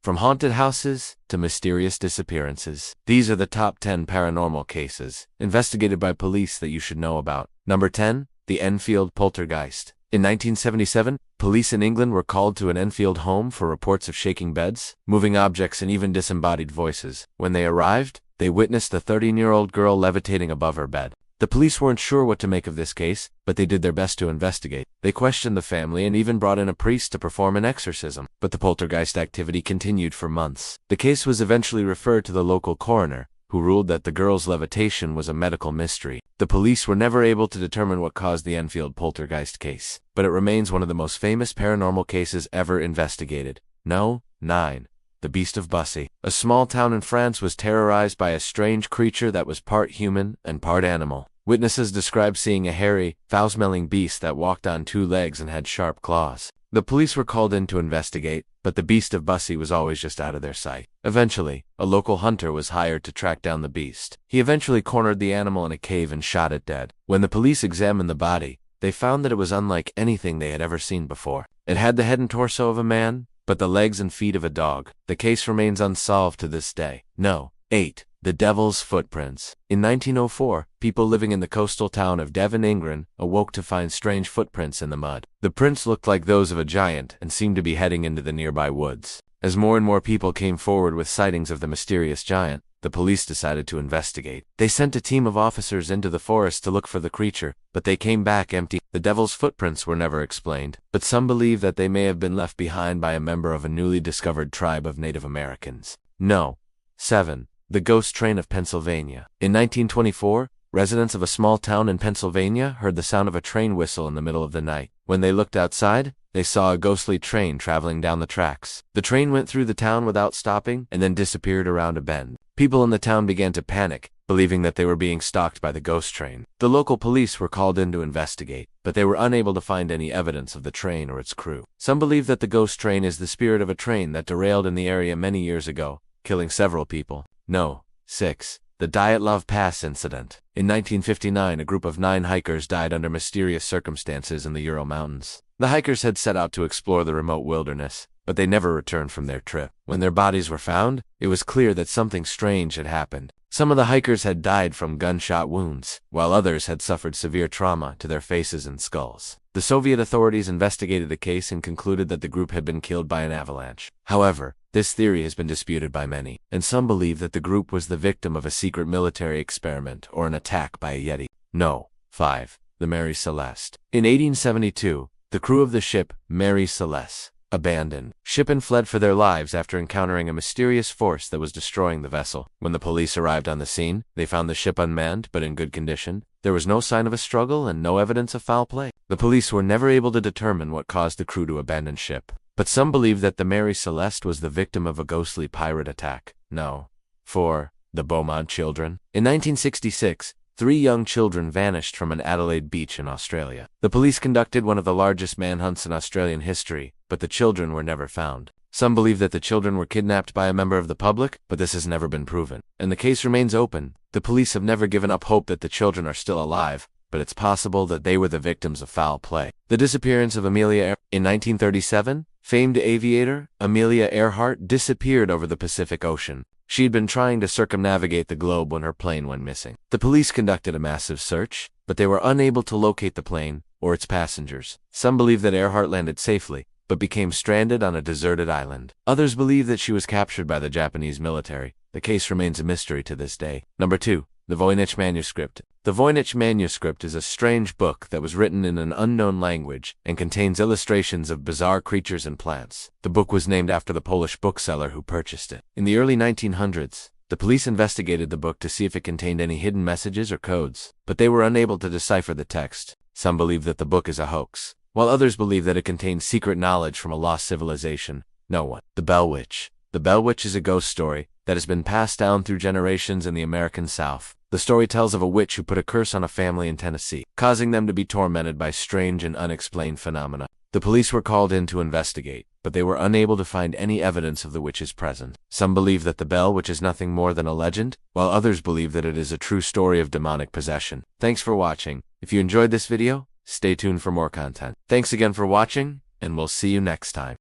From haunted houses to mysterious disappearances, these are the top 10 paranormal cases investigated by police that you should know about. Number 10. The Enfield Poltergeist. In 1977, police in England were called to an Enfield home for reports of shaking beds, moving objects, and even disembodied voices. When they arrived, they witnessed a 13-year-old girl levitating above her bed. The police weren't sure what to make of this case, but they did their best to investigate. They questioned the family and even brought in a priest to perform an exorcism. But the poltergeist activity continued for months. The case was eventually referred to the local coroner, who ruled that the girl's levitation was a medical mystery. The police were never able to determine what caused the Enfield poltergeist case, but it remains one of the most famous paranormal cases ever investigated. 9. The Beast of Bussy. A small town in France was terrorized by a strange creature that was part human and part animal. Witnesses described seeing a hairy, foul-smelling beast that walked on two legs and had sharp claws. The police were called in to investigate, but the Beast of Bussy was always just out of their sight. Eventually, a local hunter was hired to track down the beast. He eventually cornered the animal in a cave and shot it dead. When the police examined the body, they found that it was unlike anything they had ever seen before. It had the head and torso of a man, but the legs and feet of a dog. The case remains unsolved to this day. 8. The Devil's Footprints. In 1904, people living in the coastal town of Devon, England, awoke to find strange footprints in the mud. The prints looked like those of a giant and seemed to be heading into the nearby woods. As more and more people came forward with sightings of the mysterious giant, the police decided to investigate. They sent a team of officers into the forest to look for the creature, but they came back empty. The devil's footprints were never explained, but some believe that they may have been left behind by a member of a newly discovered tribe of Native Americans. 7. The Ghost Train of Pennsylvania. In 1924, residents of a small town in Pennsylvania heard the sound of a train whistle in the middle of the night. When they looked outside, they saw a ghostly train traveling down the tracks. The train went through the town without stopping and then disappeared around a bend. People in the town began to panic, believing that they were being stalked by the ghost train. The local police were called in to investigate, but they were unable to find any evidence of the train or its crew. Some believe that the ghost train is the spirit of a train that derailed in the area many years ago, killing several people. 6. The Dyatlov Pass Incident. In 1959, a group of 9 hikers died under mysterious circumstances in the Ural Mountains. The hikers had set out to explore the remote wilderness, but they never returned from their trip. When their bodies were found, it was clear that something strange had happened. Some of the hikers had died from gunshot wounds, while others had suffered severe trauma to their faces and skulls. The Soviet authorities investigated the case and concluded that the group had been killed by an avalanche. However, this theory has been disputed by many, and some believe that the group was the victim of a secret military experiment or an attack by a Yeti. 5. The Mary Celeste. In 1872, the crew of the ship Mary Celeste abandoned ship and fled for their lives after encountering a mysterious force that was destroying the vessel. When the police arrived on the scene, they found the ship unmanned but in good condition. There was no sign of a struggle and no evidence of foul play. The police were never able to determine what caused the crew to abandon ship, but some believe that the Mary Celeste was the victim of a ghostly pirate attack. 4. The Beaumont Children. In 1966, 3 young children vanished from an Adelaide beach in Australia. The police conducted one of the largest manhunts in Australian history, but the children were never found. Some believe that the children were kidnapped by a member of the public, but this has never been proven, and the case remains open. The police have never given up hope that the children are still alive, but it's possible that they were the victims of foul play. The disappearance of Amelia Earhart. In 1937, famed aviator Amelia Earhart disappeared over the Pacific Ocean. She had been trying to circumnavigate the globe when her plane went missing. The police conducted a massive search, but they were unable to locate the plane or its passengers. Some believe that Earhart landed safely, but became stranded on a deserted island. Others believe that she was captured by the Japanese military. The case remains a mystery to this day. 2. The Voynich Manuscript. The Voynich Manuscript is a strange book that was written in an unknown language and contains illustrations of bizarre creatures and plants. The book was named after the Polish bookseller who purchased it. In the early 1900s, the police investigated the book to see if it contained any hidden messages or codes, but they were unable to decipher the text. Some believe that the book is a hoax, while others believe that it contains secret knowledge from a lost civilization. The Bell Witch. The Bell Witch is a ghost story that has been passed down through generations in the American South. The story tells of a witch who put a curse on a family in Tennessee, causing them to be tormented by strange and unexplained phenomena. The police were called in to investigate, but they were unable to find any evidence of the witch's presence. Some believe that the Bell Witch is nothing more than a legend, while others believe that it is a true story of demonic possession. Thanks for watching. If you enjoyed this video, stay tuned for more content. Thanks again for watching, and we'll see you next time.